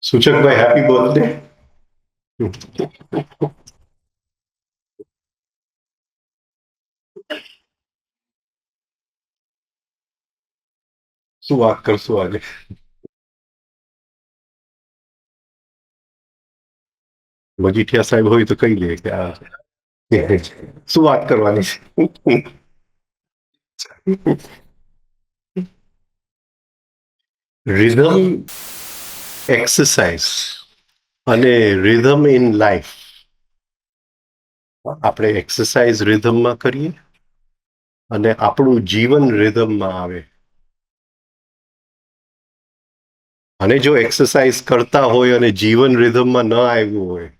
સૂચકભાઈ happy birthday. શું વાત કરશું આજે? મજીઠિયા સાહેબ હોય તો કહી લે કે આ શું વાત કરવાની છે. રિધમ એક્સરસાઇઝ અને રિધમ ઇન લાઈફ. આપણે એક્સરસાઇઝ રિધમમાં કરીએ અને આપણું જીવન રિધમમાં આવે. અને જો એક્સરસાઇઝ કરતા હોય અને જીવન રિધમમાં ન આવ્યું હોય,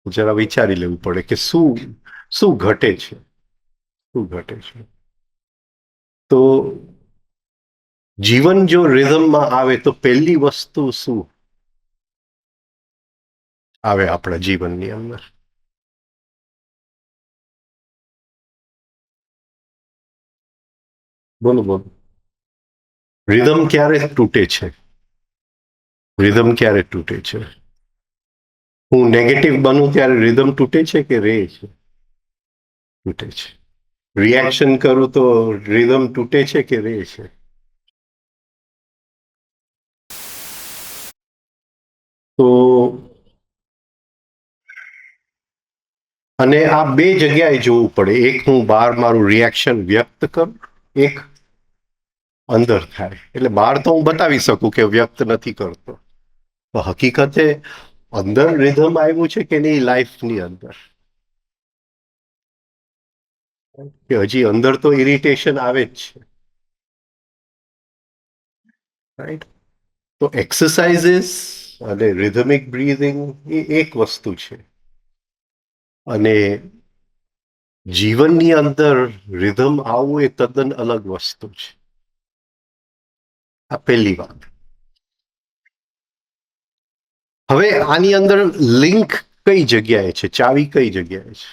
જરા વિચારી લેવું પડે કે શું શું ઘટે છે, શું ઘટે છે. તો જીવન જો રિધમમાં આવે તો પહેલી વસ્તુ શું આવે આપણા જીવનની અંદર? બોલો બોલો. રિધમ ક્યારે તૂટે છે? રિધમ ક્યારે તૂટે છે? હું નેગેટિવ બનું ત્યારે રિધમ તૂટે છે કે રહે છે? તૂટે છે. રિએક્શન કરું તો રિધમ તૂટે છે કે રહે છે? તો અને આ બે જગ્યાએ જોવું પડે. એક હું બહાર મારું રિએક્શન વ્યક્ત કરું, એક અંદર થાય. એટલે બહાર તો હું બતાવી શકું કે વ્યક્ત નથી કરતો, તો હકીકતે અંદર રિધમ આવ્યું છે કે નહીં લાઈફની અંદર, કે હજી અંદર તો ઇરિટેશન આવે જ છે. રાઈટ. તો એક્સરસાઇઝીસ અને રિધમિક બ્રીધિંગ એ એક વસ્તુ છે, અને જીવનની અંદર રિધમ આવવું એ તદ્દન અલગ વસ્તુ છે. આ પહેલી વાત. હવે આની અંદર લિંક કઈ જગ્યાએ છે, ચાવી કઈ જગ્યાએ છે?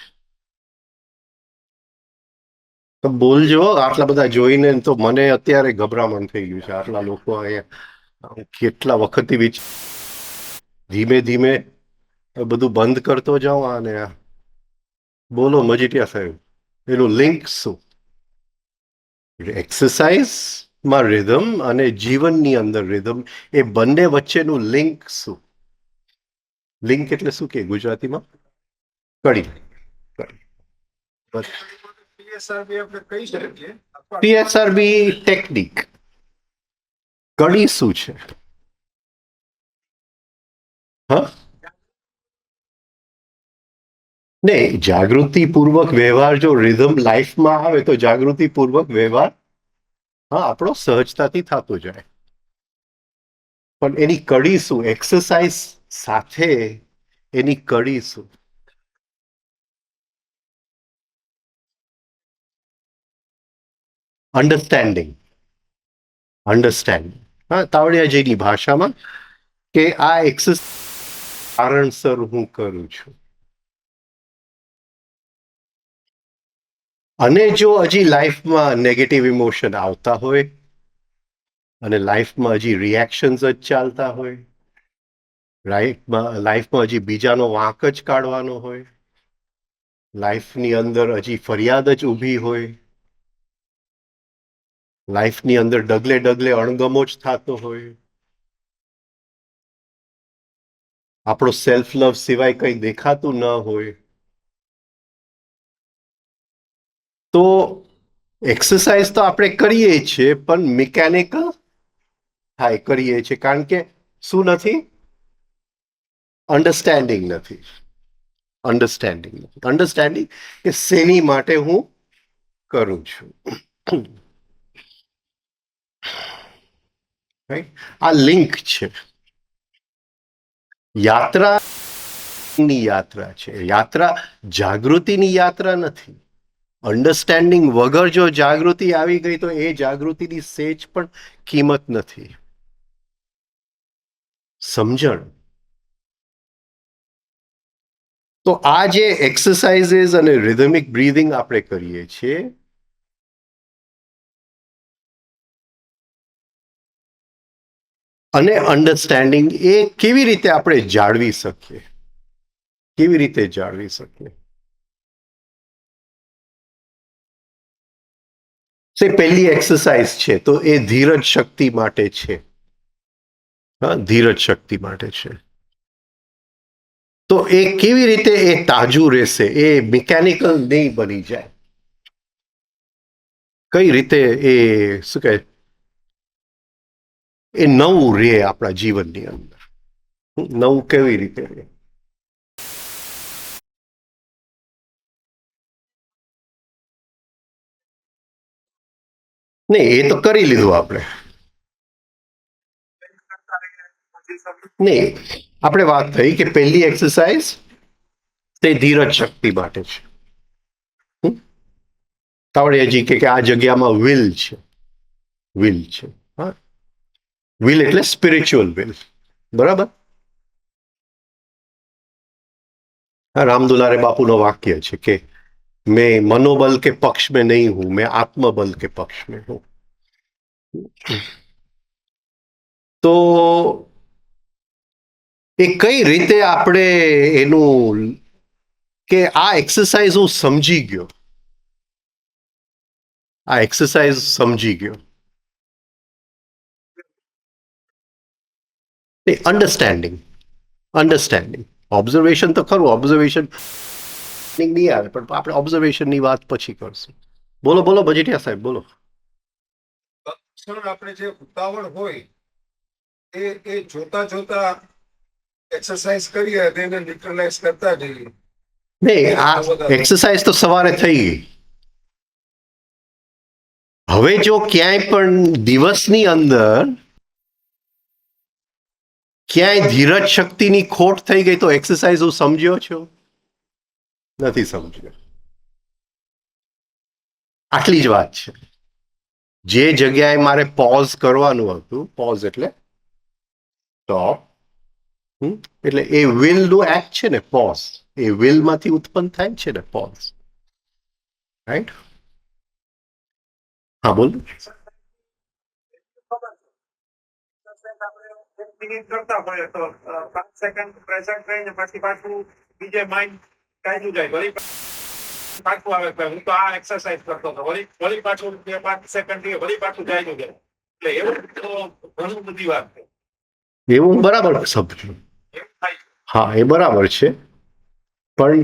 તો બોલજો. આટલા બધા જોઈને તો મને અત્યારે ગભરામણ થઈ ગયું છે. આટલા લોકો અહીંયા કેટલા વખતથી ધીમે ધીમે બધું બંધ કરતો જાઉં. અને બોલો મજીઠિયા સાહેબ, એનું લિંક શું? એક્સરસાઇઝમાં રિધમ અને જીવનની અંદર રિધમ, એ બંને વચ્ચેનું લિંક શું? લિંક એટલે શું કે ગુજરાતીમાં? કડી. પીએસઆરબી ટેકનિક. કડી શું છે? હા, નહીં, જાગૃતિપૂર્વક વ્યવહાર જો રિધમ લાઈફમાં આવે તો જાગૃતિપૂર્વક વ્યવહાર હા આપણો સહજતાથી થતો જાય. પણ એની કડી શું? એક્સરસાઇઝ સાથે એની કડી શું? અન્ડરસ્ટેન્ડિંગ. અન્ડરસ્ટેન્ડિંગ. હા, તાવડિયાજીની ભાષામાં કે આ એક્સરસાઇઝ કારણસર હું કરું છું. અને જો હજી લાઈફમાં નેગેટિવ ઇમોશન આવતા હોય અને લાઈફમાં હજી રિએક્શન્સ જ ચાલતા હોય, લાઈફમાં હજી બીજાનો વાંક જ કાઢવાનો હોય, લાઈફની અંદર હજી ફરિયાદ જ ઊભી હોય, લાઈફની અંદર ડગલે ડગલે અણગમો જ થતો હોય, આપણો સેલ્ફ લવ સિવાય કંઈ દેખાતું ન હોય, તો એક્સરસાઇઝ તો આપણે કરીએ છીએ પણ મિકેનિકલ થાય કરીએ છીએ. કારણ કે શું નથી? અન્ડરસ્ટેન્ડિંગ નથી. અન્ડરસ્ટેન્ડિંગ કે શેની માટે હું કરું છું. રાઈટ? આ લિંક છે. યાત્રા ની યાત્રા છે. યાત્રા જાગૃતિની યાત્રા નથી. અન્ડરસ્ટેન્ડિંગ વગર જો જાગૃતિ આવી ગઈ તો એ જાગૃતિની સેજ પણ કિંમત નથી. સમજણ. તો આ જે એક્સરસાઇઝીસ અને રિધમિક બ્રીધિંગ આપણે કરીએ છીએ, અને અન્ડરસ્ટેન્ડિંગ એ કેવી રીતે આપણે જાળવી શકીએ, કેવી રીતે જાળવી શકીએ? પહેલી એક્સરસાઇઝ છે તો એ ધીરજ શક્તિ માટે છે. હા, ધીરજ શક્તિ માટે છે. તો એ કેવી રીતે એ તાજું રહેશે, એ મિકેનિકલ નહીં બની જાય? કઈ રીતે એ શું કહે, એ નવું રહે આપણા જીવનની અંદર? નવું કેવી રીતે રહે? નહીં, એ તો કરી લીધું આપણે. નહીં, આપણે વાત થઈ કે પહેલી એક્સરસાઇઝ તે ધીરજ શક્તિ માટે છે. તાવડિયાજી કે આ જગ્યામાં વિલ છે. વિલ છે. હા, વિલ એટલે સ્પિરિચ્યુઅલ વિલ. બરાબર. રામદુલારે બાપુનો વાક્ય છે કે मैं मनोबल के पक्ष में नहीं हूं, मैं आत्मबल के पक्ष में हूं. તો એ કઈ રીતે આપણે એનું, કે આ એક્સરસાઇઝ હું સમજી ગયો, આ એક્સરસાઇઝ સમજી ગયો, અન્ડરસ્ટેન્ડિંગ. અન્ડરસ્ટેન્ડિંગ ઓબ્ઝર્વેશન તો ખરું, ઓબ્ઝર્વેશન નહીં આવે, પણ આપણે ઓબ્ઝર્વેશનની વાત પછી કરશું. બોલો બોલો મજીઠિયા સાહેબ, બોલો. આપણે જે ઉતાવળ હોય એ જોતા જોતા એક્સરસાઇઝ કરીએ એને ન્યુટ્રલાઇઝ કરતા જઈએ. નહીં, આ એક્સરસાઇઝ તો સવારે થઈ ગઈ. હવે જો ક્યાંય પણ દિવસની અંદર ક્યાંય ધીરજ શક્તિની ખોટ થઈ ગઈ તો એક્સરસાઇઝ હું સમજ્યો છો? નથી સમજ્યો. આટલી જ વાત છે. જે જગ્યાએ મારે પોઝ કરવાનું હતું, પોઝ એટલે સ્ટોપ, એટલે એ વિલ નું એક્ટ છે ને પોઝ, એ વિલ માંથી ઉત્પન્ન થાય છે ને પોઝ. રાઈટ? હા, બોલ. કરતા હોય તો 5 સેકન્ડ પ્રેઝન્ટ રહીને પછી પાછું બીજે માઇન્ડ કાઢ્યું જાય, વળી પાછું આવે હું તો આ એક્સરસાઇઝ કરતો હતો, વળી વળી પાછું 5 સેકન્ડ વળી પાછું જાય જાય. એટલે એવું તો ઘણું બધી વાત છે. એવું બરાબર સમજ્યું. હા, એ બરાબર છે. પણ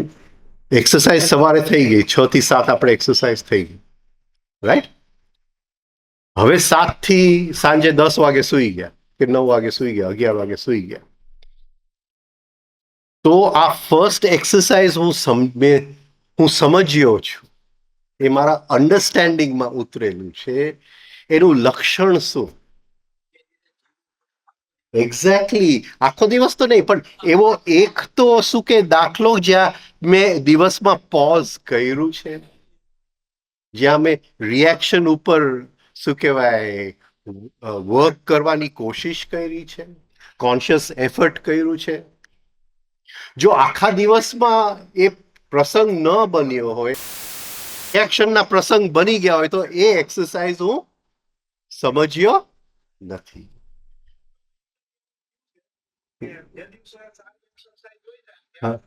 એક્સરસાઇઝ સવારે થઈ ગઈ, 6 થી 7 આપણે એક્સરસાઇઝ થઈ ગઈ. રાઈટ? હવે 7 થી સાંજે 10 વાગે સુઈ ગયા, કે 9 વાગે સુઈ ગયા, 11 વાગે સુઈ ગયા. તો આ ફર્સ્ટ એક્સરસાઇઝ હું સમજ્યો છું, એ મારા અન્ડરસ્ટેન્ડિંગમાં ઉતરેલું છે. એનું લક્ષણ શું? એક્ઝેક્ટલી. આખો દિવસ તો નહીં, પણ એવો એક તો શું કે દાખલો જ્યાં મેં દિવસમાં પોઝ કર્યું છે, જ્યાં મેં રિએક્શન ઉપર શું કહેવાય વર્ક કરવાની કોશિશ કરી છે, કોન્શિયસ એફર્ટ કર્યું છે. જો આખા દિવસમાં એ પ્રસંગ ન બન્યો હોય, રિએક્શનના પ્રસંગ બની ગયા હોય, તો એ એક્સરસાઇઝ હું સમજ્યો નથી. હા,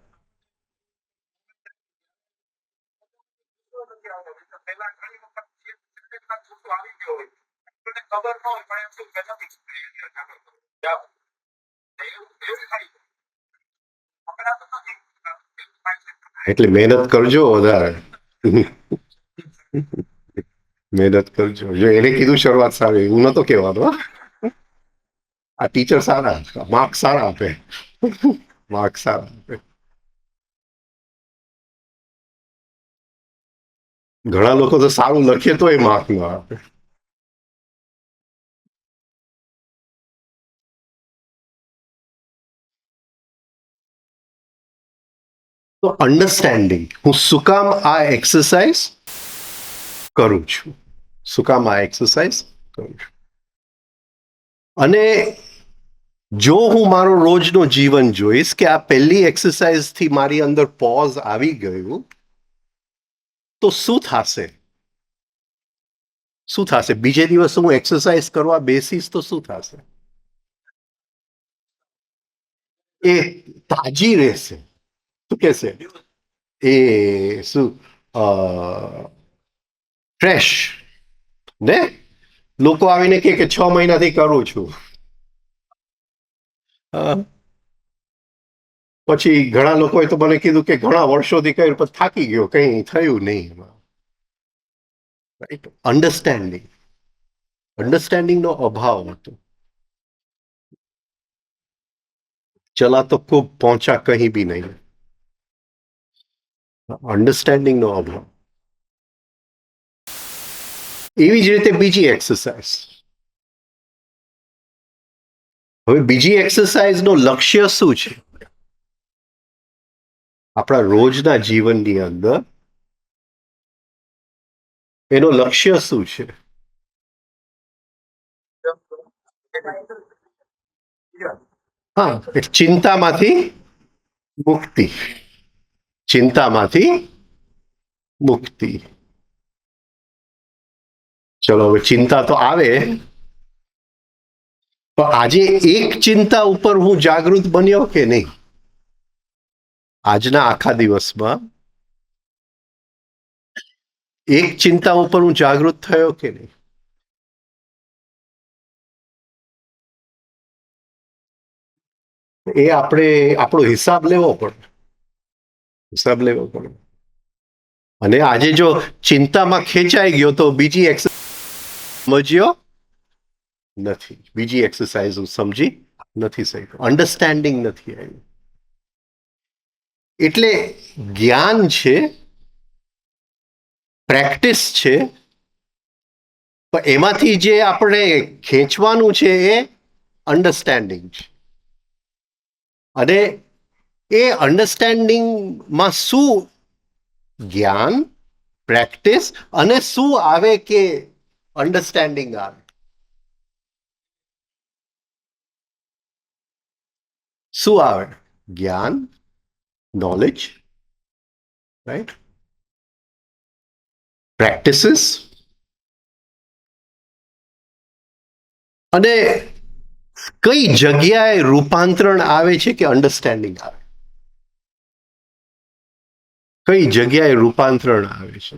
એટલે મહેનત કરજો વધારે. મહેનત કરજો. જો એને કીધું શરૂઆત સારી, હું નતો કહેવાનો. આ ટીચર સારા, માર્ક સારા આપે. માર્ક સારા આપે. ઘણા લોકો તો સારું લખે તો એ માર્ક ન આપે. તો અન્ડરસ્ટેન્ડિંગ, હું શું કામ આ એક્સરસાઇઝ કરું છું, શું કામ આ એક્સરસાઇઝ કરું છું. અને જો હું મારો રોજનો જીવન જોઈશ કે આ પહેલી એક્સરસાઇઝથી મારી અંદર પોઝ આવી ગયું, તો શું થશે? શું થશે? બીજે દિવસ હું એક્સરસાઇઝ કરવા બેસીશ તો શું થશે? એ તાજી રહેશે. શું કહેશે? એ શું ફ્રેશ ને? લોકો આવીને કે 6 મહિનાથી કરું છું. પછી ઘણા લોકોએ તો મને કીધું કે ઘણા વર્ષોથી કર્યું પણ થાકી ગયો, કંઈ થયું નહીં એમાં. રાઈટ? અન્ડરસ્ટેન્ડિંગનો અભાવ હતો. ચલા તો ખૂબ પહોંચા કहीं भी નહીં. અન્ડરસ્ટેન્ડિંગનો અભાવ. એવી જ રીતે બીજી એક્સરસાઇઝ. હવે બીજી એક્સરસાઇઝનું લક્ષ્ય શું છે? આપણા રોજના જીવનની અંદર એનો લક્ષ્ય શું છે? હા, ચિંતામાંથી મુક્તિ. ચિંતામાંથી મુક્તિ. ચલો, હવે ચિંતા તો આવે, તો આજે એક ચિંતા ઉપર હું જાગૃત બન્યો કે નહીં? આજના આખા દિવસમાં એક ચિંતા ઉપર હું જાગૃત થયો કે નહીં? એ આપણે આપણો હિસાબ લેવો પડે. હિસાબ લેવો પડે. અને આજે જો ચિંતામાં ખેંચાઈ ગયો તો બીજી એક્સરસાઇઝ સમજ્યો નથી. બીજી એક્સરસાઇઝ હું સમજી નથી શક્યો. અન્ડરસ્ટેન્ડિંગ નથી આવ્યું. એટલે જ્ઞાન છે, પ્રેક્ટિસ છે, પણ એમાંથી જે આપણે ખેંચવાનું છે એ અન્ડરસ્ટેન્ડિંગ છે. અને એ અન્ડરસ્ટેન્ડિંગમાં શું જ્ઞાન, પ્રેક્ટિસ અને શું આવે કે અન્ડરસ્ટેન્ડિંગ આવે? શું આવે? જ્ઞાન, નોલેજ, રાઈટ, પ્રેક્ટિસીસ, અને કઈ જગ્યાએ રૂપાંતરણ આવે છે કે અન્ડરસ્ટેન્ડિંગ આવે? કઈ જગ્યાએ રૂપાંતરણ આવે છે?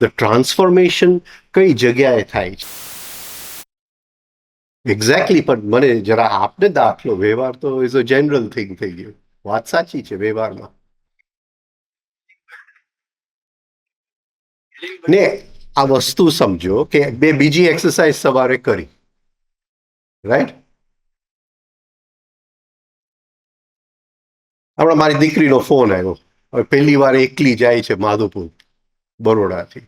ધ ટ્રાન્સફોર્મેશન કઈ જગ્યાએ થાય છે? એક્ઝેક્ટલી. પણ મને જરા આપને દાખલો. વ્યવહાર તો ઇઝ અ જનરલ થિંગ થઈ ગયું. વાત સાચી છે વ્યવહારમાં. ને આ વસ્તુ સમજો કે બે બીજી એક્સરસાઇઝ સવારે કરી, રાઈટ? હમણાં મારી દીકરીનો ફોન આવ્યો. હવે પહેલી વાર એકલી જાય છે માધવપુર બરોડાથી.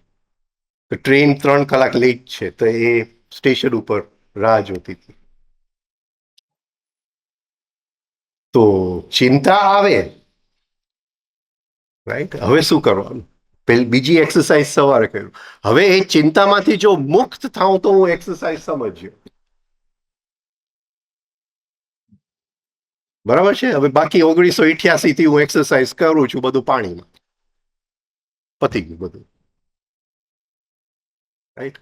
તો ટ્રેન 3 કલાક લેટ છે, તો એ સ્ટેશન ઉપર રાહ જોતી હતી. તો ચિંતા આવે, રાઈટ? હવે શું કરવાનું? બીજી એક્સરસાઇઝ સવારે કર્યું. હવે એ ચિંતામાંથી જો મુક્ત થાઉં તો હું એક્સરસાઇઝ સમજ્યો. બરાબર છે? હવે બાકી 1988 થી હું એક્સરસાઇઝ કરું છું, બધું પાણીમાં પતી ગયું બધું, રાઈટ?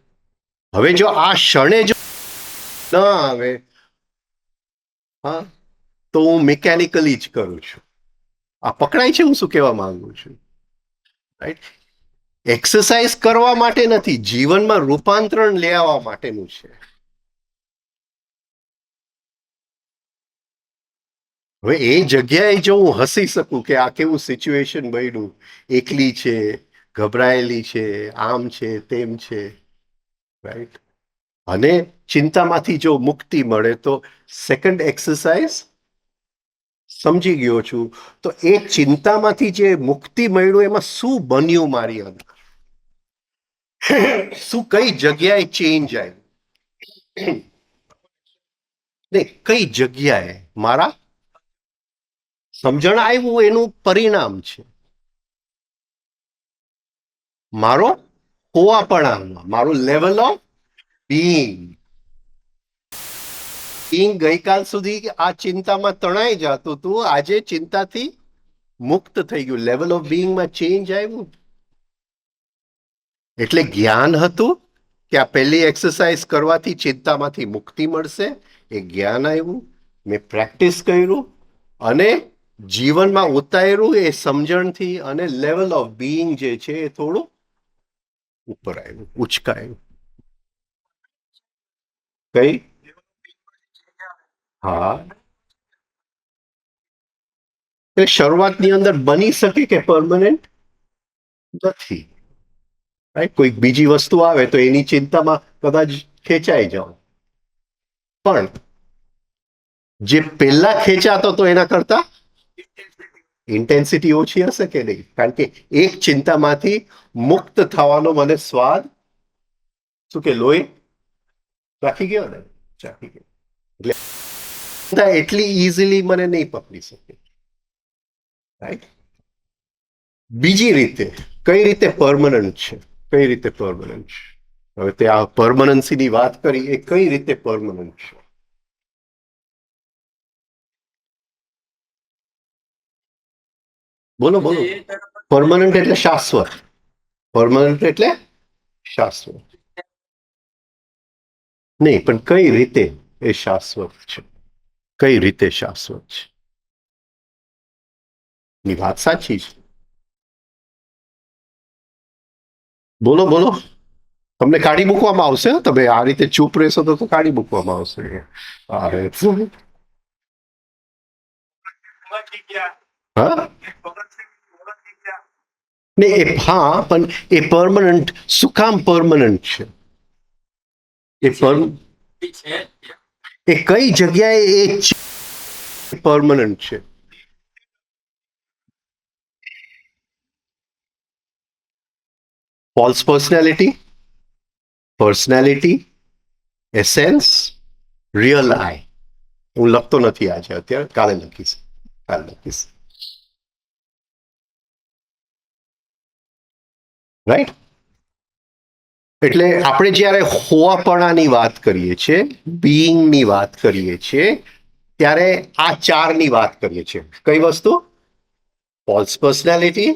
હવે જો આ ક્ષણે જો ન આવે, હા, તો હું મિકેનિકલી જ કરું છું. આ પકડાય છે હું શું કહેવા માંગુ છું, રાઈટ? એક્સરસાઇઝ કરવા માટે નથી, જીવનમાં રૂપાંતરણ લઈ આવવા માટેનું છે. હવે એ જગ્યાએ જો હું હસી શકું કે આ કેવું સિચ્યુએશન બન્યું, એકલી છે, ગભરાયેલી છે, આમ છે, તેમ છે, રાઈટ? અને ચિંતામાંથી જો મુક્તિ મળે તો સેકન્ડ એક્સરસાઇઝ સમજી ગયો છું. તો એ ચિંતામાંથી જે મુક્તિ મળ્યું એમાં શું બન્યું મારી અંદર? શું કઈ જગ્યાએ ચેન્જ આવ્યું? નહીં, કઈ જગ્યાએ? મારા સમજણ આવ્યું એનું પરિણામ છે મારો હોવાપણામાં, મારું લેવલ ઓફ બીઈંગ. ગઈકાલ સુધી આ ચિંતામાં તણાઈ જતું હતું, આજે ચિંતાથી મુક્ત થઈ ગયું, લેવલ ઓફ બીઈંગમાં ચેન્જ આવ્યું. એટલે જ્ઞાન હતું કે આ પહેલી એક્સરસાઇઝ કરવાથી ચિંતામાંથી મુક્તિ મળશે, એ જ્ઞાન આવ્યું, મેં પ્રેક્ટિસ કર્યું અને જીવનમાં ઉતાર્યું એ સમજણથી, અને લેવલ ઓફ બીઈંગ જે છે એ થોડું ઉપર આવ્યું, ઉચકાયું. કઈ? હા, એટલે શરૂઆતની અંદર બની શકે કે પરમનન્ટ નથી. કોઈક બીજી વસ્તુ આવે તો એની ચિંતામાં કદાચ ખેંચાઈ જાઓ, પણ જે પહેલા ખેંચાતો હતો એના કરતા ઇન્ટેન્સિટી ઓછી હશે કે નહીં? કારણ કે એક ચિંતામાંથી મુક્ત થવાનો મને સ્વાદ શું કે લોહી રાખી ગયો ને, ચાખી ગયો. એટલે એટલી ઇઝીલી મને નહીં પકડી શકે. રાઈટ? બીજી રીતે કઈ રીતે પરમનન્ટ છે, કઈ રીતે પરમનન્ટ છે? હવે તે આ પરમનન્સીની વાત કરી, એ કઈ રીતે પરમનન્ટ છે? બોલો બોલો. પરમનન્ટ એટલે શાશ્વત. પરમનન્ટ એટલે શાશ્વત નહીં, પણ કઈ રીતે એ શાશ્વત છે? કઈ રીતે શાશ્વત છે? ની વાત સાચી છે. બોલો બોલો. તમને કાઢી મૂકવામાં આવશે. તમે આ રીતે ચૂપ રહેશો તો કાઢી મૂકવામાં આવશે. હા ને હા, પણ એ પરમનન્ટ શું કામ પરમનન્ટ છે? એ કઈ જગ્યાએ એ પરમનન્ટ છે? ફોલ્સ પર્સનાલિટી, એસેન્સ, રિયલ આઈ. હું લખતો નથી આજે, અત્યારે કાલે લખીશ. રાઈટ? એટલે આપણે જ્યારે હોવાપણાની વાત કરીએ છીએ, બીઈંગની વાત કરીએ છીએ, ત્યારે આ ચારની વાત કરીએ છીએ. કઈ વસ્તુ? ફોલ્સ પર્સનાલિટી,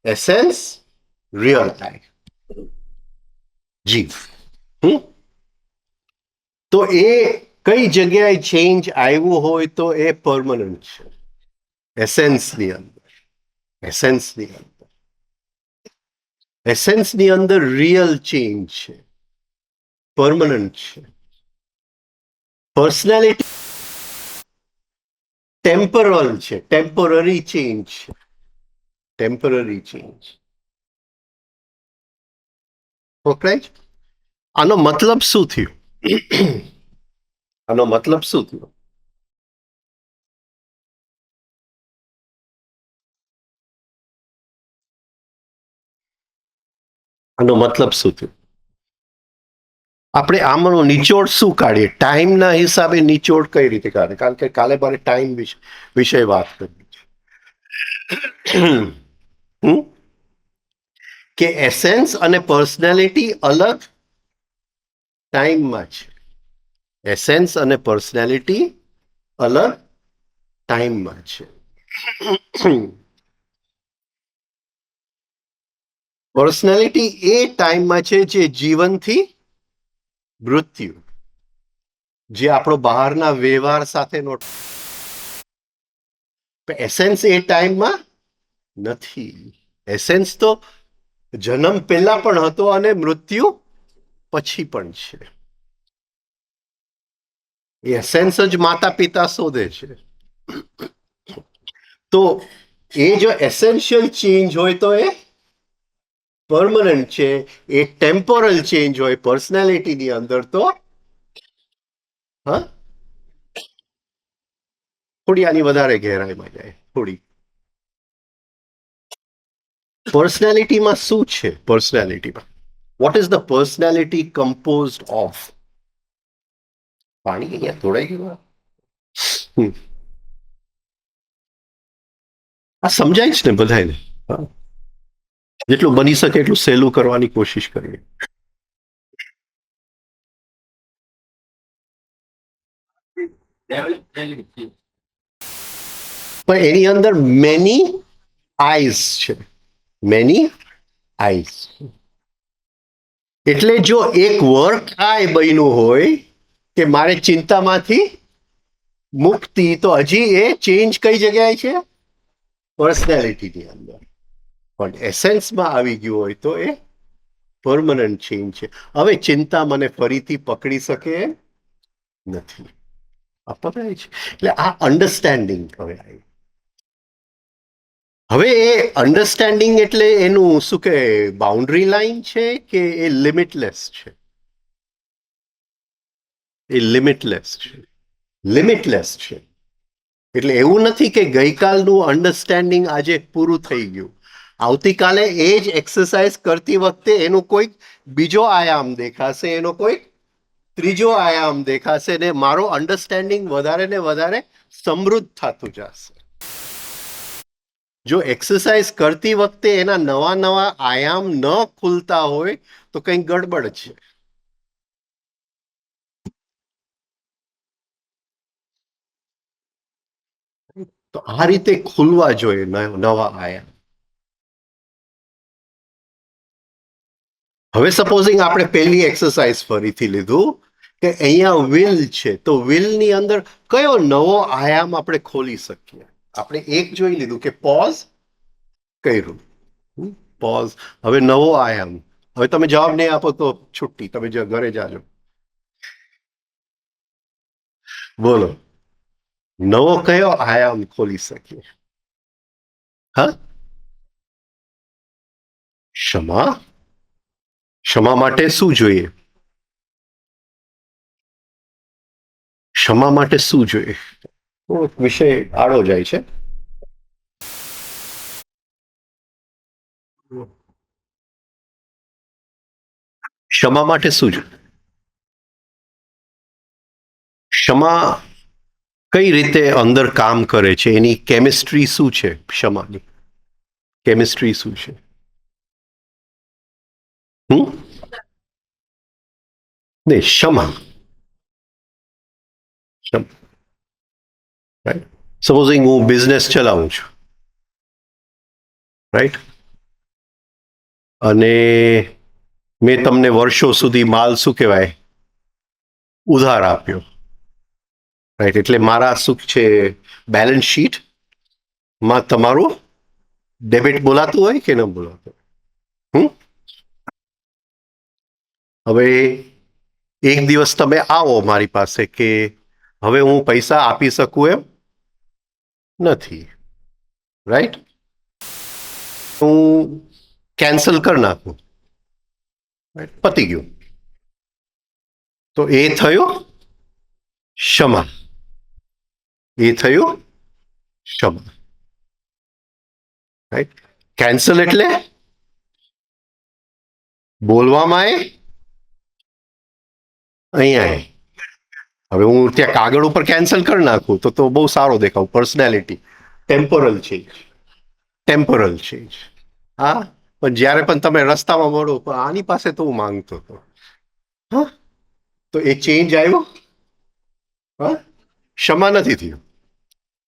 એસેન્સ, રિયલ આઈ, જીવ. તો એ કઈ જગ્યાએ ચેન્જ આવ્યું હોય તો એ પરમનન્ટ છે. એસેન્સની અંદર રિયલ ચેન્જ છે, પરમનન્ટ છે. પર્સનાલિટી ટેમ્પરલ છે, ટેમ્પરરી ચેન્જ છે, ટેમ્પરરી ચેન્જ. ઓકે? આનો મતલબ શું થયો? આનો મતલબ શું થયો? આનો મતલબ શું થયો? આપણે આમાંનો નિચોડ શું કાઢીએ? ટાઈમના હિસાબે નિચોડ કઈ રીતે કાઢે? કારણ કે કાલે મારે ટાઈમ વિશે વાત કરવી છે. કે એસેન્સ અને પર્સનાલિટી અલગ ટાઈમમાં છે. એસેન્સ અને પર્સનાલિટી અલગ ટાઈમમાં છે. પર્સનાલિટી એ ટાઈમમાં છે જે જીવનથી મૃત્યુ, જે આપણો બહારના વ્યવહાર સાથેનો. એસેન્સ એ ટાઈમમાં નથી. એસેન્સ તો જન્મ પહેલા પણ હતો અને મૃત્યુ પછી પણ છે. એસેન્સ જ માતા પિતા શોધે છે. તો એ જો એસેન્શિયલ ચેન્જ હોય તો એ પરમનન્ટ છે. એ ટેમ્પોરલ ચેન્જ હોય પર્સનાલિટીની અંદર તો થોડી આની વધારે ગહેરાઈમાં જાય. થોડી પર્સનાલિટીમાં શું છે? પર્સનાલિટીમાં what is the personality composed of? પાણી અહીંયા તોડાઈ ગયું. આ સમજાય છે ને બધાને? હા. જેટલું બની શકે એટલું સહેલું કરવાની કોશિશ કરીએ. પણ એની અંદર મેની આઈઝ છે, મેની આઈઝ. એટલે જો એક વર્ક આય બન્યું હોય કે મારે ચિંતામાંથી મુક્તિ, તો હજી એ ચેન્જ કઈ જગ્યાએ છે? પર્સનાલિટીની અંદર. પણ એસેન્સમાં આવી ગયું હોય તો એ પરમનન્ટ ચેન્જ છે. હવે ચિંતા મને ફરીથી પકડી શકે નથી. આ પકડાય છે. એટલે આ અન્ડરસ્ટેન્ડિંગ હવે આવી. હવે એ અન્ડરસ્ટેન્ડિંગ એટલે એનું શું કે બાઉન્ડ્રી લાઈન છે કે એ લિમિટલેસ છે? એ લિમિટલેસ છે. લિમિટલેસ છે. એટલે એવું નથી કે ગઈકાલનું અન્ડરસ્ટેન્ડિંગ આજે પૂરું થઈ ગયું. આવતીકાલે એ જ એક્સરસાઇઝ કરતી વખતે એનો કોઈક બીજો આયામ દેખાશે, એનો કોઈક ત્રીજો આયામ દેખાશે, ને મારો અન્ડરસ્ટેન્ડિંગ વધારે ને વધારે સમૃદ્ધ થતું જશે. જો એક્સરસાઇઝ કરતી વખતે એના નવા નવા આયામ ન ખુલતા હોય તો કંઈક ગડબડ છે. તો આ રીતે ખુલવા જોઈએ નવા આયામ. હવે સપોઝિંગ આપણે પહેલી એક્સરસાઇઝ ફરીથી લીધું કે અહીંયા વિલ છે, તો વિલની અંદર કયો નવો આયામ આપણે ખોલી શકીએ? આપણે એક જોઈ લીધું કે પોઝ કર્યું, પોઝ. હવે નવો આયામ. હવે તમે જવાબ નહીં આપો તો છુટ્ટી, તમે ઘરે જાજો. બોલો, નવો કયો આયામ ખોલી શકીએ? હા, ક્ષમા. ક્ષમા માટે શું જોઈએ? ક્ષમા માટે શું જોઈએ? વિષય આડો જાય છે. ક્ષમા માટે શું જોઈએ? ક્ષમા કઈ રીતે અંદર કામ કરે છે? એની કેમિસ્ટ્રી શું છે? ક્ષમાની કેમિસ્ટ્રી શું છે? નહીં, ક્ષમા. રાઈટ. સપોઝિંગ હું બિઝનેસ ચલાવું છું, રાઈટ, અને મેં તમને વર્ષો સુધી માલ શું કહેવાય ઉધાર આપ્યો, રાઈટ. એટલે મારા શું છે બેલેન્સ શીટ માં તમારું ડેબિટ બોલાતું હોય કે ન બોલાતું? હવે એક દિવસ તમે આવો મારી પાસે કે હવે હું પૈસા આપી શકું એમ નથી, રાઈટ. હું કેન્સલ કરી નાખું, પતી ગયું. તો એ થયું ક્ષમા. એ થયું ક્ષમા, રાઈટ. કેન્સલ એટલે બોલવામાં અહીંયા હવે હું ત્યાં કાગળ ઉપર કેન્સલ કરી નાખું તો બહુ સારો દેખાવ, personality. Temporal change, temporal change. હા, પણ જ્યારે પણ તમે રસ્તામાં મળો આની પાસે તો હું માંગતો હતો, હા, તો એ ચેન્જ આવ્યો? હા, ક્ષમા નથી થયું.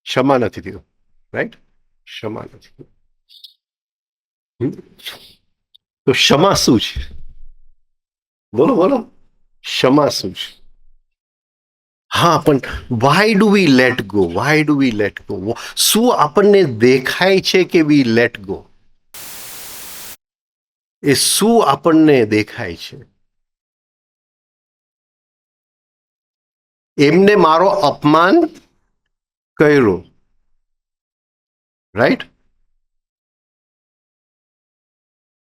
ક્ષમા નથી થયું, રાઈટ. ક્ષમા નથી થયું. તો ક્ષમા શું છે? બોલો બોલો, ક્ષમા શું છે? હા, પણ why do we let go? Why do we let go? શું આપણને દેખાય છે કે વી લેટ ગો? એ શું આપણને દેખાય છે? એમને મારો અપમાન કર્યું, રાઈટ.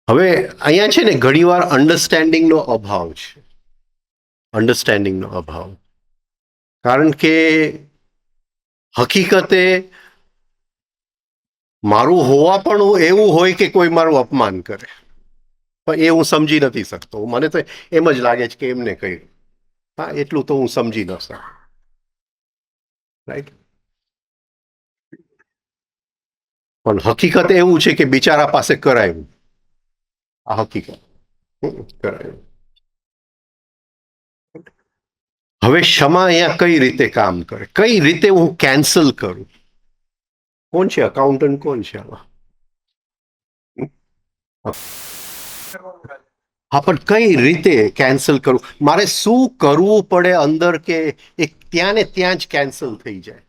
હવે અહીંયા છે ને ઘણીવાર અન્ડરસ્ટેન્ડિંગનો અભાવ છે. અન્ડરસ્ટેન્ડિંગનો અભાવ. કારણ કે હકીકતે મારું હોવા પણ એવું હોય કે કોઈ મારું અપમાન કરે, પણ એ હું સમજી નથી શકતો. મને તો એમ જ લાગે છે કે એમને કહ્યું. હા, એટલું તો હું સમજી ન શકું, રાઈટ. પણ હકીકત એવું છે કે બિચારા પાસે કરાયું. આ હકીકત. કરાયું. હવે ક્ષમા અહીંયા કઈ રીતે કામ કરે, કઈ રીતે હું કેન્સલ કરું? કોણ છે અકાઉન્ટન્ટ? કોણ છે આમાં? હા, પણ કઈ રીતે કેન્સલ કરું? મારે શું કરવું પડે અંદર કે એ ત્યાં ને ત્યાં જ કેન્સલ થઈ જાય?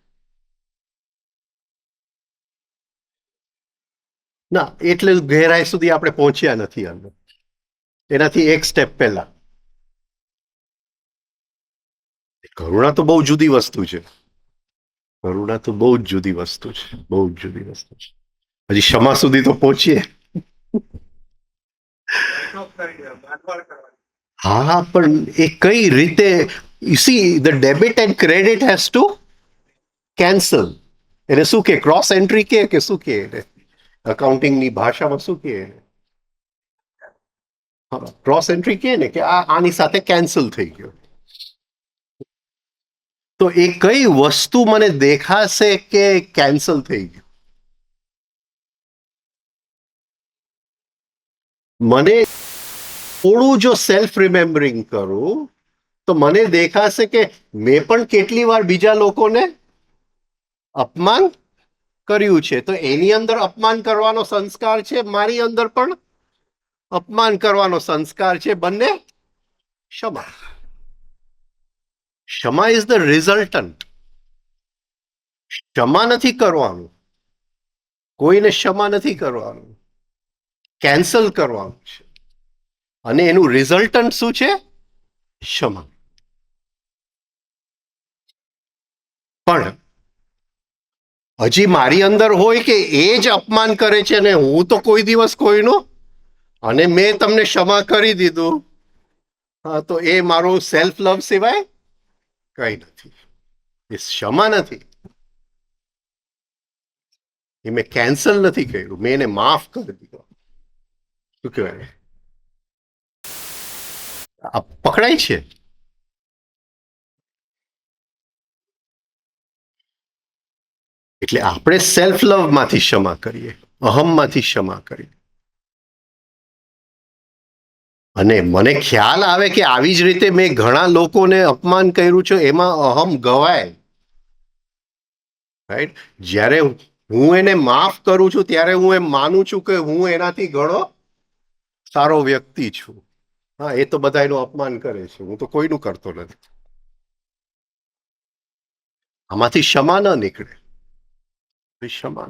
ના, એટલે ગહેરાઈ સુધી આપણે પહોંચ્યા નથી અંદર. એનાથી એક સ્ટેપ પહેલા કરુણા તો બહુ જુદી વસ્તુ છે. કરુણા તો બહુ જ જુદી વસ્તુ છે, બહુ જ જુદી વસ્તુ છે. હજી ક્ષમા સુધી તો પહોંચીએ. હા, પણ એ કઈ રીતે? You see, the debit and credit has to cancel. એને શું કે ક્રોસ એન્ટ્રી કે શું કે અકાઉન્ટિંગની ભાષામાં શું કે ક્રોસ એન્ટ્રી કે ને કે આની સાથે કેન્સલ થઈ ગયો. તો એ કઈ વસ્તુ મને દેખાશે કે કેન્સલ થઈ ગયું? મને થોડું જો સેલ્ફ રિમેમ્બરિંગ કરું તો મને દેખાશે કે મેં પણ કેટલી વાર બીજા લોકોને અપમાન કર્યું છે. તો એની અંદર અપમાન કરવાનો સંસ્કાર છે, મારી અંદર પણ અપમાન કરવાનો સંસ્કાર છે. બંને ક્ષમા. ક્ષમા ઇઝ ધ રિઝલ્ટન્ટ. ક્ષમા નથી કરવાનું, કોઈને ક્ષમા નથી કરવાનું, કેન્સલ કરવાનું છે. અને એનું રિઝલ્ટન્ટ શું છે? ક્ષમા. પણ હજી મારી અંદર હોય કે એ જ અપમાન કરે છે ને હું તો કોઈ દિવસ કોઈનું, અને મેં તમને ક્ષમા કરી દીધું, હા, તો એ મારો સેલ્ફ લવ સિવાય કઈ નથી. એ ક્ષમા નથી. એ મેં કેન્સલ નથી કર્યું, મેં એને માફ કરી દીધો. શું કહેવાય? આ પકડાય છે. એટલે આપણે સેલ્ફ લવ માંથી ક્ષમા કરીએ, અહમમાંથી ક્ષમા કરીએ. અને મને ખ્યાલ આવે કે આવી જ રીતે મેં ઘણા લોકોને અપમાન કર્યું છે, એમાં અહમ ગવાય. રાઈટ? જ્યારે હું એને માફ કરું છું ત્યારે હું એમ માનું છું કે હું એનાથી ઘણો સારો વ્યક્તિ છું. હા, એ તો બધા એનું અપમાન કરે છે, હું તો કોઈનું કરતો નથી. આમાંથી ક્ષમા ન નીકળે. ક્ષમા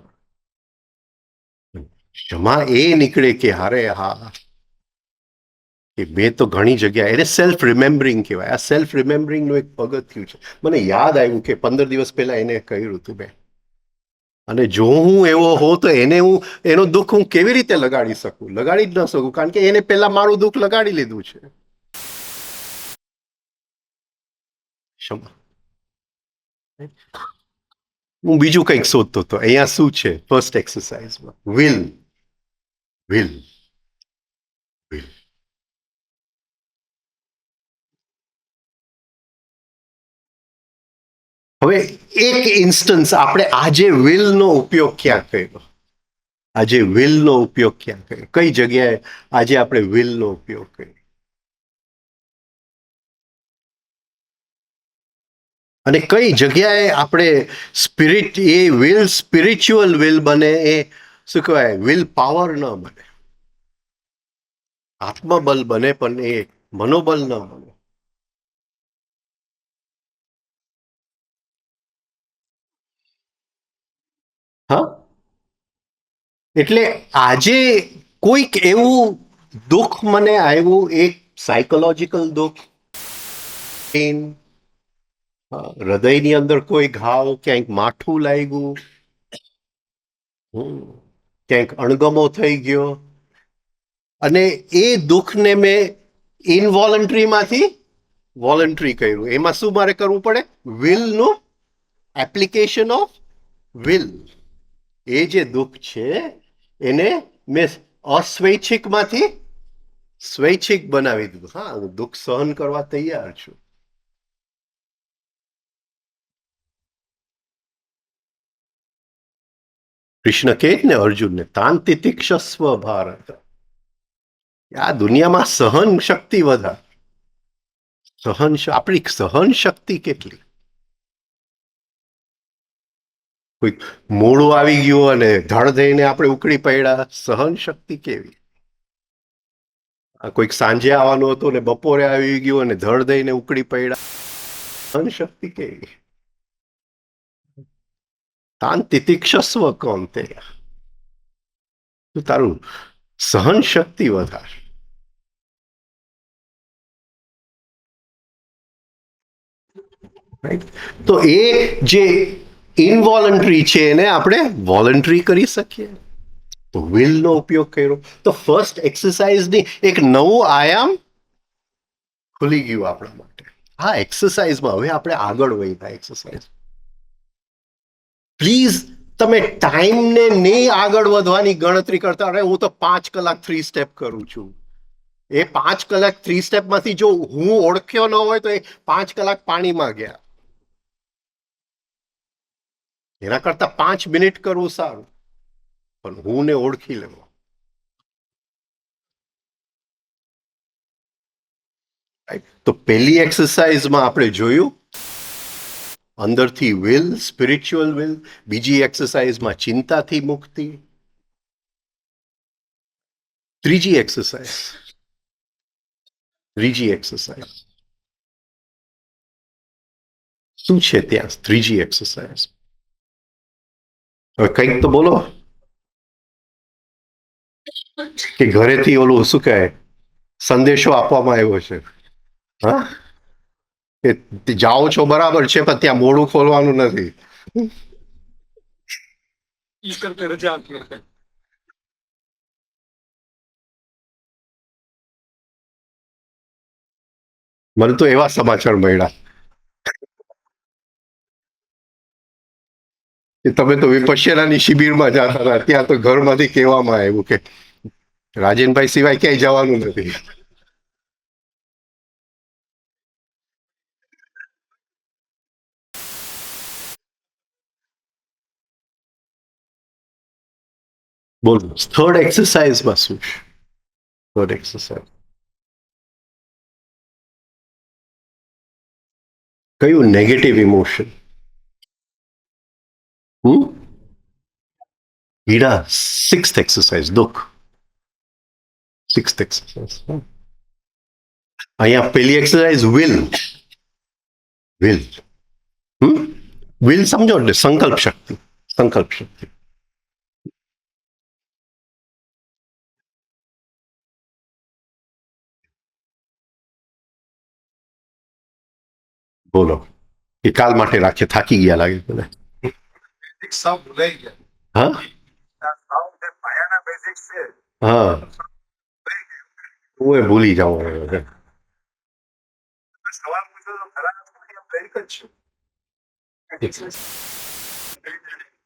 ક્ષમા એ નીકળે કે હારે હા, કે મેં તો ઘણી જગ્યાએ એને સેલ્ફ રિમેમ્બરિંગ કહેવાય. આ સેલ્ફ રિમેમ્બરિંગનું એક પગથિયું છે. મને યાદ આવ્યું કે 15 દિવસ પહેલા એને કહ્યું હતું મેં. અને જો હું એવો હોઉં તો એને હું એનો દુઃખ હું કેવી રીતે લગાડી શકું? લગાડી જ ન શકું, કારણ કે એને પહેલા મારું દુઃખ લગાડી લીધું છે. ક્ષમા. હું બીજું કંઈક શોધતો હતો. અહીંયા શું છે ફર્સ્ટ એક્સરસાઇઝમાં? વિલ. વિલ. વિલ. હવે એક ઇન્સ્ટન્સ આપણે આજે વિલનો ઉપયોગ ક્યાં કર્યો? આજે વિલનો ઉપયોગ ક્યાં કર્યો? કઈ જગ્યાએ આજે આપણે વિલનો ઉપયોગ કર્યો? અને કઈ જગ્યાએ આપણે spirit, A will spiritual will બને, એ શું કહેવાય, વિલ પાવર ન બને, આત્મબલ બને, પણ એ મનોબલ ન બને. હા, એટલે આજે કોઈક એવું દુઃખ મને આવ્યું, એક સાયકોલોજીકલ દુઃખ, હૃદયની અંદર કોઈ ઘાવ, ક્યાંક માઠું લાગ્યું, ક્યાંક અણગમો થઈ ગયો, અને એ દુઃખને મેં ઇનવોલન્ટરીમાંથી વોલન્ટરી કર્યું. એમાં શું મારે કરવું પડે? વિલનું એપ્લિકેશન ઓફ વિલ. એ જે દુઃખ છે એને મેં અસ્વૈચ્છિકમાંથી સ્વૈચ્છિક બનાવી દીધું. હા, હું દુઃખ સહન કરવા તૈયાર છું. કૃષ્ણ કહે જ ને અર્જુનને તાન તિતિક્ષસ્વ ભારત. આ દુનિયામાં સહન શક્તિ વધારે. આપણી સહન શક્તિ કેટલી? કોઈ મોડું આવી ગયું અને ધડ દઈને આપણે ઉકળી પડ્યા, સહન શક્તિ કેવી? કોઈક સાંજે આવવાનું હતું ને બપોરે આવી ગયું અને ધડ દઈને ઉકળી પડ્યા, સહન શક્તિ કેવી? તાન તિતિક્ષસ્વ કોંતે, તારું સહન શક્તિ વધારે. તો એ જે ઇનવોલન્ટરી છે એને આપણે વોલન્ટરી કરી શકીએ. તો વિલનો ઉપયોગ કર્યો તો ફર્સ્ટ એક્સરસાઇઝની એક નવું આયામ ખુલી ગયું આપણા માટે. હા, એક્સરસાઇઝમાં હવે આપણે આગળ વધ્યા. એક્સરસાઇઝ પ્લીઝ તમે ટાઈમને નહીં આગળ વધવાની ગણતરી કરતા રહે. હું તો 5 કલાક 3 સ્ટેપ કરું છું. એ 5 કલાક 3 સ્ટેપમાંથી જો હું ઓળખ્યો ન હોય તો એ 5 કલાક પાણીમાં ગયા. એના કરતા 5 મિનિટ કરવું સારું, પણ હું ને ઓળખી લેવો. તો પહેલી એક્સરસાઇઝમાં આપણે જોયું અંદરથી વિલ, સ્પિરિચ્યુઅલ વિલ. બીજી એક્સરસાઇઝમાં ચિંતાથી મુક્તિ. ત્રીજી એક્સરસાઇઝ શું છે ત્યાં? ત્રીજી એક્સરસાઇઝ હવે કંઈક તો બોલો. કે ઘરેથી ઓલું શું કહે સંદેશો આપવામાં આવ્યો છે, હા, કે જાઓ છો બરાબર છે પણ ત્યાં મોડું ખોલવાનું નથી. મને તો એવા સમાચાર મળ્યા કે તમે તો વિપશ્યનાની શિબિરમાં જતા હતા, ત્યાં તો ઘરમાંથી કહેવામાં આવ્યું કે રાજેનભાઈ સિવાય ક્યાંય જવાનું નથી. બોલો થર્ડ એક્સરસાઇઝમાં શું છે? થર્ડ એક્સરસાઇઝ કયું નેગેટિવ ઇમોશન? પીડા. સિક્સ્થ એક્સરસાઇઝ દુઃખ. સિક્સ્થ એક્સરસાઇઝ અહીંયા પેલી એક્સરસાઇઝ વિલ. વિલ સમજો ને, સંકલ્પ શક્તિ. બોલો કે કાલ માટે રાખીએ, થાકી ગયા લાગે મને. હા, હા, હું એ ભૂલી જાઉં.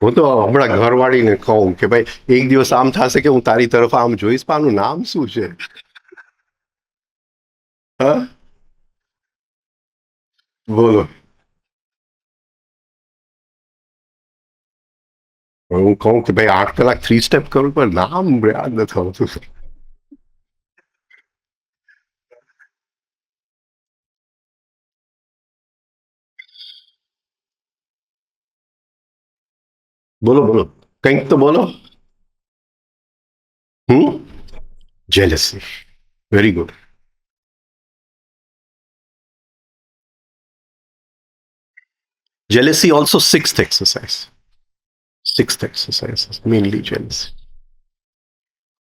હું તો હમણાં ઘરવાળીને કહું કે ભાઈ એક દિવસ આમ થશે કે હું તારી તરફ આમ જોઈશ, પણ આનું નામ શું છે? હા, બોલો. હું કહું કે ભાઈ 8 કલાક 3 સ્ટેપ કરું પણ નામ યાદ નથી આવતું. બોલો બોલો, કંઈક તો બોલો. Jealousy. Very good. Jealousy also sixth exercise. Mainly jealousy.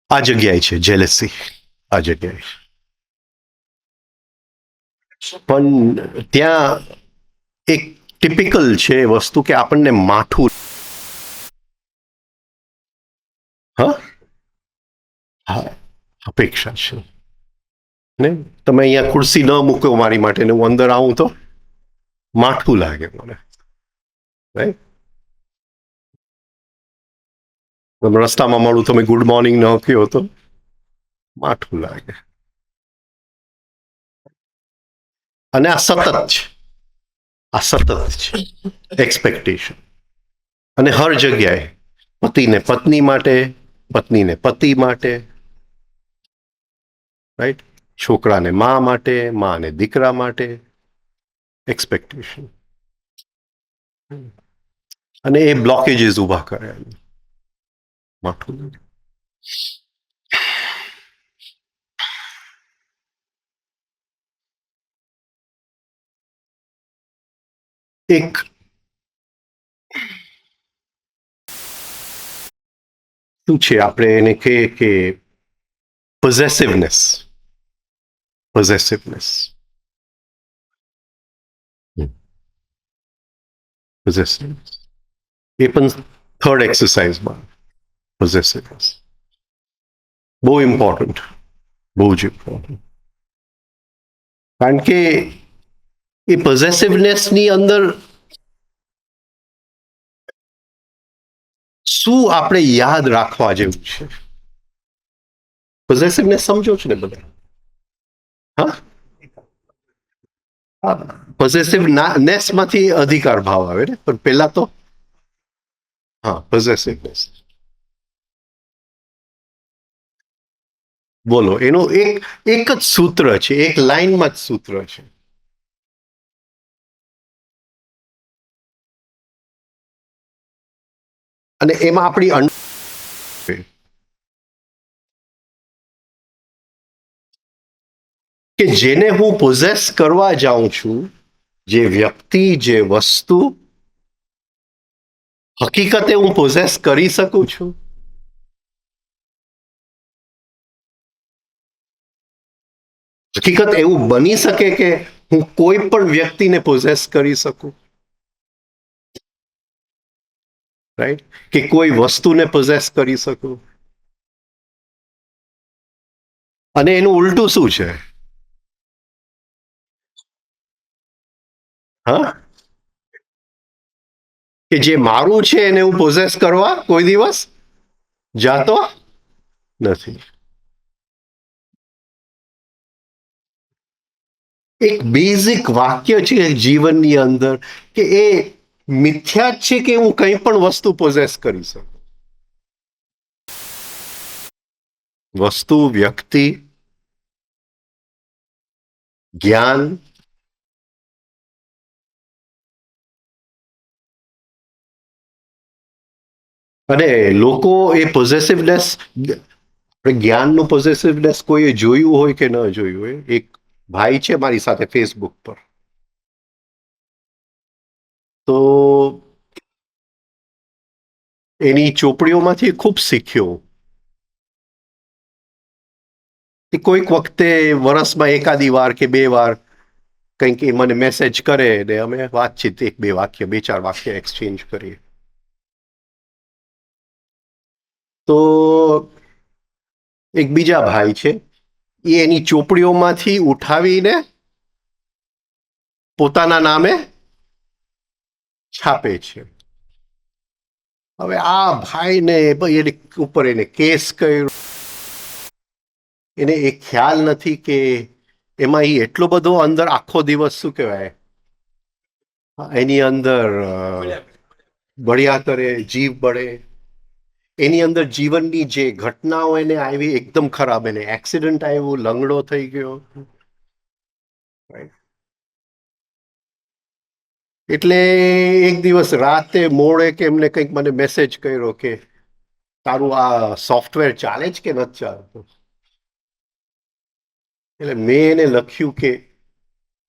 આ જગ્યાએ છે જેલસી, આ જગ્યાએ. પણ ત્યાં એક ટિપિકલ છે વસ્તુ કે આપણને માઠું. હા, અપેક્ષા છે ને તમે અહીંયા ખુરશી ન મૂકો મારી માટે ને હું અંદર આવું તો માઠું લાગે મને. તમે રસ્તામાં મળું, તમે ગુડ મોર્નિંગ ન કહો તો માઠું લાગે. અને આ સતત છે એક્સપેક્ટેશન. અને હર જગ્યાએ પતિને પત્ની માટે, પત્નીને પતિ માટે, રાઈટ? છોકરાને મા માટે, માને દીકરા માટે, એક્સપેક્ટેશન. અને એ બ્લોકેજીસ ઊભા કરે માઠું. એક શું છે, આપણે એને કહીએ કે પોઝેસિવનેસ. પોઝેસિવનેસ પોઝેસિવનેસ એ પણ થર્ડ એક્સરસાઇઝમાં. પોઝેસિવનેસ બહુ ઇમ્પોર્ટન્ટ, બહુ જ ઇમ્પોર્ટન્ટ. કારણ કે એ પોઝેસિવનેસની અંદર શું આપણે યાદ રાખવા જેવું છે? પોઝેસિવનેસ સમજો છો ને બધા? હા, પોઝેસિવ નેસ માંથી અધિકાર ભાવ આવે ને, પણ પેલા તો હા પોઝેસિવનેસ. બોલો, એનું એક જ સૂત્ર છે, એક લાઈનમાં જ સૂત્ર છે. અને એમાં આપણી કે જેને હું પોઝેસ કરવા જાઉં છું, જે વ્યક્તિ, જે વસ્તુ, હકીકતે હું પોઝેસ કરી શકું છું? હકીકત એવું બની શકે કે હું કોઈ પણ વ્યક્તિને પોઝેસ કરી શકું, રાઈટ? કે કોઈ વસ્તુને પોઝેસ કરી શકું? અને એનું ઉલટું શું છે? હા, કે જે મારું છે એને હું પોઝેસ કરવા કોઈ દિવસ જાતો નથી. એક બેઝિક વાક્ય છે જીવનની અંદર કે એ મિથ્યા જ છે કે હું કંઈ પણ વસ્તુ પોઝેસ કરી શકું. વસ્તુ, વ્યક્તિ, જ્ઞાન, અને લોકો એ પોઝેસિવનેસ, જ્ઞાનનું પોઝેસિવનેસ કોઈએ જોયું હોય કે ન જોયું હોય. એક ભાઈ છે મારી સાથે ફેસબુક પર, તો એની ચોપડીઓમાંથી ખૂબ શીખ્યો. કોઈક વખતે વર્ષમાં એકાદી વાર કે બે વાર કંઈક એ મને મેસેજ કરે ને અમે વાતચીત એક બે વાક્ય, બે ચાર વાક્ય એક્સચેન્જ કરીએ. તો એક બીજા ભાઈ છે, એ એની ચોપડીઓમાંથી ઉઠાવીને પોતાના નામે છાપે છે. હવે આ ભાઈને એની ઉપર એને કેસ કર્યો. એને એ ખ્યાલ નથી કે એમાં એ એટલો બધો અંદર આખો દિવસ શું કહેવાય એની અંદર બળ્યા કરે, જીવ બળે. એની અંદર જીવનની જે ઘટનાઓ એને આવી એકદમ ખરાબ, એને એક્સિડન્ટ આવ્યું, લંગડો થઈ ગયો. એટલે એક દિવસ રાતે મોડે કે એમને કંઈક મને મેસેજ કર્યો કે તારું આ સોફ્ટવેર ચાલે છે કે નથી ચાલતું? એટલે મેં એને લખ્યું કે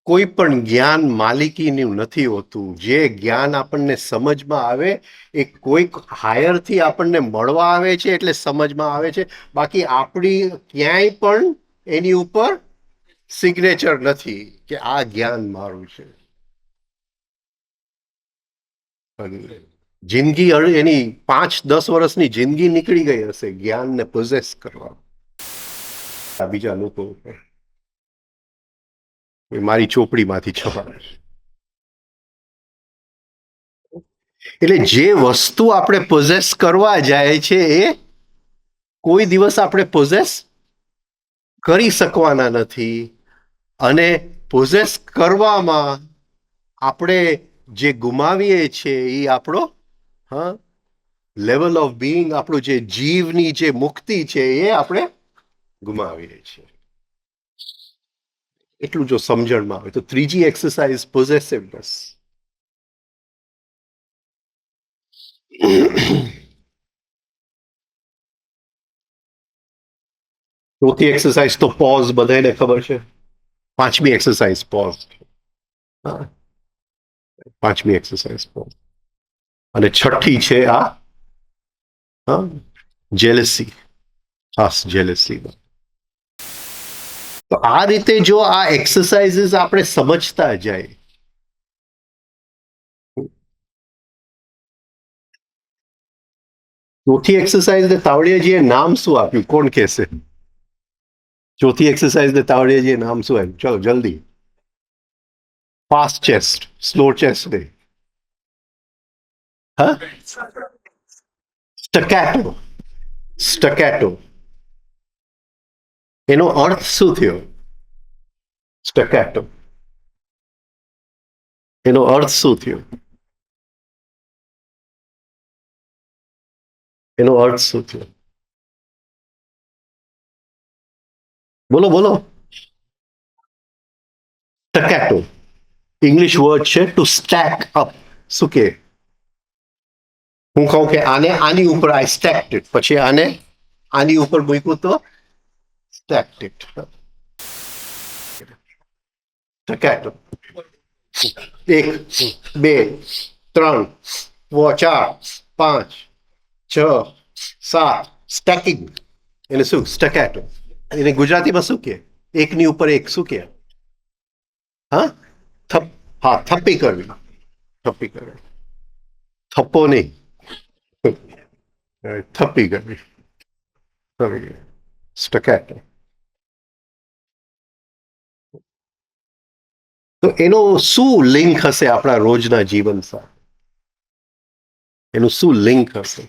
કોઈ પણ જ્ઞાન માલિકીનું નથી હોતું. જે જ્ઞાન આપણને સમજમાં આવે એ કોઈક હાયરથી આપણને મળવા આવે છે એટલે સમજમાં આવે છે. બાકી આપણી ક્યાંય પણ એની ઉપર સિગ્નેચર નથી કે આ જ્ઞાન મારું છે. જિંદગી એની 5-10 વર્ષની જિંદગી નીકળી ગઈ હશે જ્ઞાનને પોઝેસ કરવા બીજા લોકો ઉપર. મારી ચોપડીમાંથી છપાય. એટલે જે વસ્તુ આપણે પોઝેસ કરવા જાય છે એ કોઈ દિવસ આપણે પોઝેસ કરી શકવાના નથી. અને પોઝેસ કરવામાં આપણે જે ગુમાવીએ છીએ એ આપણો લેવલ ઓફ બિંગ, આપણું જે જીવની જે મુક્તિ છે એ આપણે ગુમાવીએ છીએ. એટલું જો સમજણમાં આવે તો ત્રીજી એક્સરસાઇઝ પોઝેસિવનેસ. ચોથી એક્સરસાઇઝ તો પોઝ, બધાને ખબર છે. પાંચમી એક્સરસાઇઝ પોઝ. પાંચમી એક્સરસાઇઝ પોઝ. અને છઠ્ઠી છે આ જેલસી, ખાસ જેલસી. તો આ રીતે જો આ એક્સરસાઇઝીસ આપણે સમજતા જાય, ચોથી એક્સરસાઇઝ ને તાવડિયાજીએ નામ શું આપ્યું, કોણ કહેશે? ચોથી એક્સરસાઇઝ ને તાવડિયાજીએ નામ શું આપ્યું? ચલો જલ્દી. ફાસ્ટ ચેસ્ટ, સ્લો ચેસ્ટ નહીં. હા, સ્ટકેટો. સ્ટકેટો એનો અર્થ શું થયો? સ્ટકેટો એનો અર્થ શું થયો? એનો અર્થ શું થયો? બોલો બોલો. સ્ટકેટો ઇંગ્લિશ વર્ડ છે ટુ સ્ટેક અપ. શું કે? હું કહું કે આને આની ઉપર આઈ સ્ટેક્ડ ઇટ, પછી આને આની ઉપર મૂક્યું તો સ્ટેક્ડ ઇટ. સ્ટેકેટો. 1 2 3 4 5 6 7 સ્ટેકિંગ. એને શું સ્ટેકેટો? એને ગુજરાતીમાં શું કે? એકની ઉપર એક શું કે? હા, હા, થપ્પી કરવી. થપ્પી કરવી, થપ્પો નહીં, થપ્પી કરવી. સ્ટકેટો. તો એનો શું લિંક હશે આપણા રોજના જીવન સાથે? એનું શું લિંક હશે?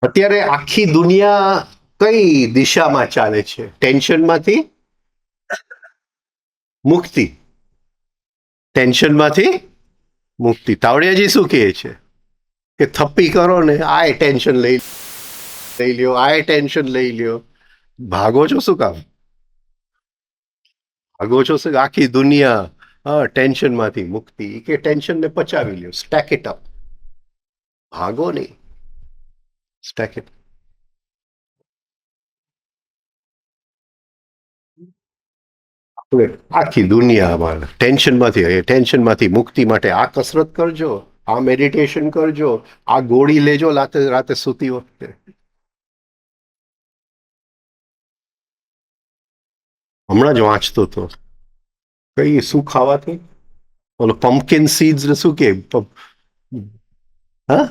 અત્યારે આખી દુનિયા કઈ દિશામાં ચાલે છે? ટેન્શનમાંથી મુક્તિ. ટેન્શનમાંથી મુક્તિ. તાવડિયાજી શું કહે છે? કે થપ્પી કરો ને આ ટેન્શન લઈ લ્યો, આ ટેન્શન લઈ લ્યો. ભાગો છો શું કામ? ભાગો છો શું? આખી દુનિયા ટેન્શનમાંથી મુક્તિ, કે ટેન્શનને પચાવી લ્યો, સ્ટેક ઇટ અપ. ભાગો નહીં, સ્ટેક ઇટ. આખી દુનિયામાં ટેન્શનમાંથી મુક્તિ માટે આ કસરત કરજો, આ મેડિટેશન કરજો, આ ગોળી લેજો રાતે રાતે સૂતી વખતે. હમણાં જ વાંચતો હતો, કઈ શું ખાવાથી? ઓલો પમ્પકિન સીડ્સ ને શું કે, હા,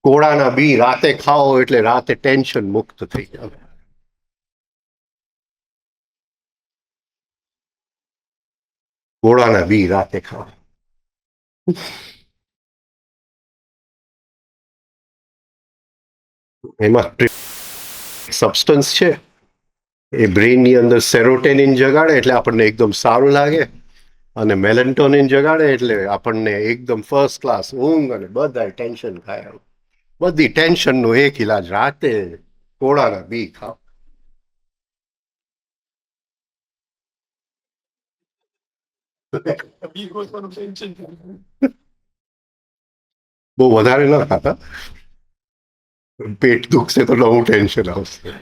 કોળાના બી રાતે ખાઓ એટલે રાતે ટેન્શન મુક્ત થઈ જાય. કોળાના બી રાતે ખાઓ. એમાં સબસ્ટન્સ છે, એ બ્રેનની અંદર સેરોટેનિન જગાડે એટલે આપણને એકદમ સારું લાગે, અને મેલેન્ટોનિન જગાડે એટલે આપણને એકદમ ફર્સ્ટ ક્લાસ ઊંઘ, અને બધા ટેન્શન ખાય. બધી ટેન્શનનો એક ઇલાજ, રાતે કોળાના બી ખાઓ. બહુ વધારે ના ખાતા, પેટ દુખશે તો નવું ટેન્શન આવશે.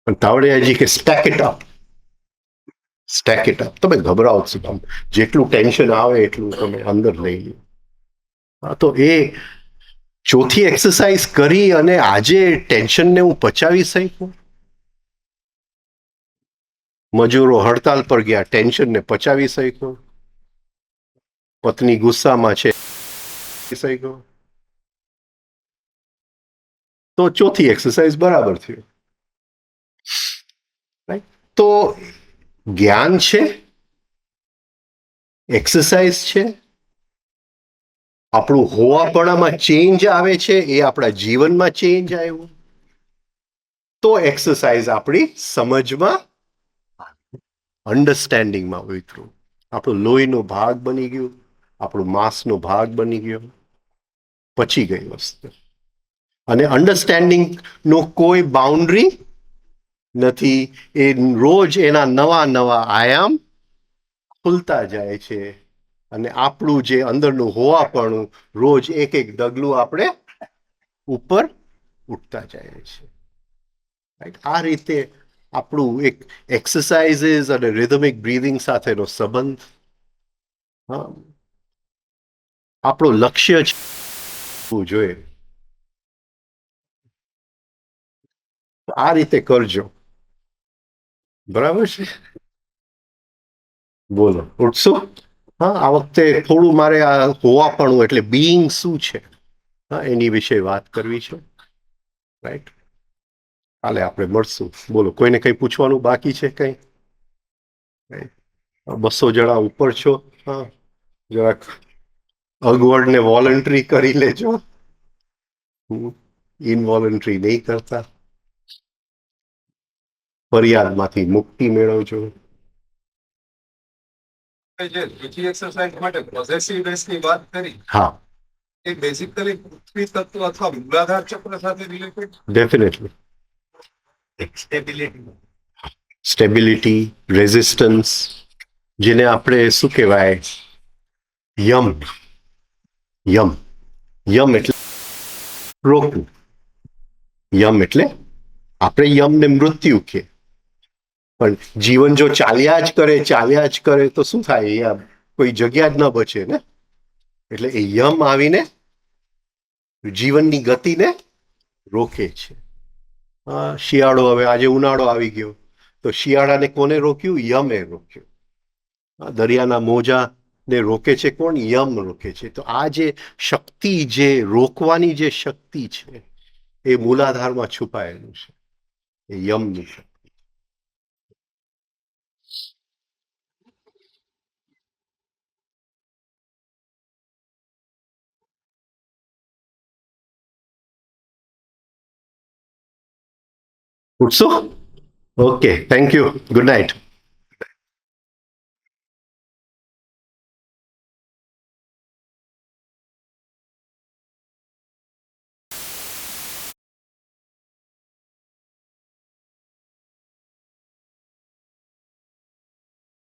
પણ તાવડિયાજી કે stack it up. Stack it up. તમે ગભરાઓ છો, તમે જેટલું ટેન્શન આવે એટલું તમે અંદર લઈ લો. હા, તો એ ચોથી એક્સરસાઇઝ કરી અને આજે ટેન્શનને હું પચાવી શકું. મજૂરો હડતાલ પર ગયા, ટેન્શનને પચાવી શક્યો. પત્ની ગુસ્સામાં છે, શક્યો. તો ચોથી એક્સરસાઇઝ બરાબર થયું. તો જ્ઞાન છે, એક્સરસાઇઝ છે, આપણું હોવાપણામાં ચેન્જ આવે છે, એ આપણા જીવનમાં ચેન્જ આવ્યું. તો એક્સરસાઇઝ આપણી સમજમાં અન્ડરસ્ટેન્ડિંગમાં ઉતરું, આપણું લોહીનો ભાગ બની ગયું, આપણું માંસનો ભાગ બની ગયો, પચી ગઈ વસ્તુ. અને અન્ડરસ્ટેન્ડિંગ નો કોઈ બાઉન્ડ્રી નથી. એ રોજ એના નવા નવા આયામ ખુલતા જાય છે અને આપણું જે અંદરનું હોવાપણું રોજ એક એક ડગલું આપણે ઉપર ઉઠતા જાય છે. આ રીતે આપણું એક એક્સરસાઇઝીસ અને રિધમિક બ્રીધિંગ સાથેનો સંબંધ, આપણું લક્ષ્ય છે જોઈએ. આ રીતે કરજો, બરાબર છે? બોલો, ઉઠશો? હા, આ વખતે થોડું મારે આ હોવાપણું એટલે બીઈંગ શું છે, હા, એની વિશે વાત કરવી છે. રાઈટ, કાલે આપણે મળશું. બોલો, કોઈને કંઈ પૂછવાનું બાકી છે? કંઈ 200 જણા ઉપર છો, હા, જરાક અગવડને વોલન્ટરી કરી લેજો, ઇનવોલન્ટરી નહીં કરતા. ફરિયાદમાંથી મુક્તિ મેળવજો. જે બીજી એક્સરસાઇઝ માટે પોઝેસિવનેસની વાત કરી, હા, એ બેઝિકલી પૃથ્વી તત્વ અથવા મૂલાધાર ચક્ર સાથે related. Definitely stability. Stability, resistance, જેને આપણે શું કહેવાય, યમ. યમ યમ એટલે રોકવું. યમ એટલે આપણે યમને મૃત્યુ કે, પણ જીવન જો ચાલ્યા જ કરે તો શું થાય? કોઈ જગ્યા જ ન બચે ને. એટલે એ યમ આવીને જીવનની ગતિને રોકે છે. શિયાળો, હવે આજે ઉનાળો આવી ગયો, તો શિયાળાને કોને રોક્યું? યમે રોક્યું. દરિયાના મોજાને રોકે છે કોણ? યમ રોકે છે. તો આ જે શક્તિ, જે રોકવાની જે શક્તિ છે, એ મૂલાધારમાં છુપાયેલું છે, એ યમની શક્તિ. ઉઠશો? Okay, thank you, good night.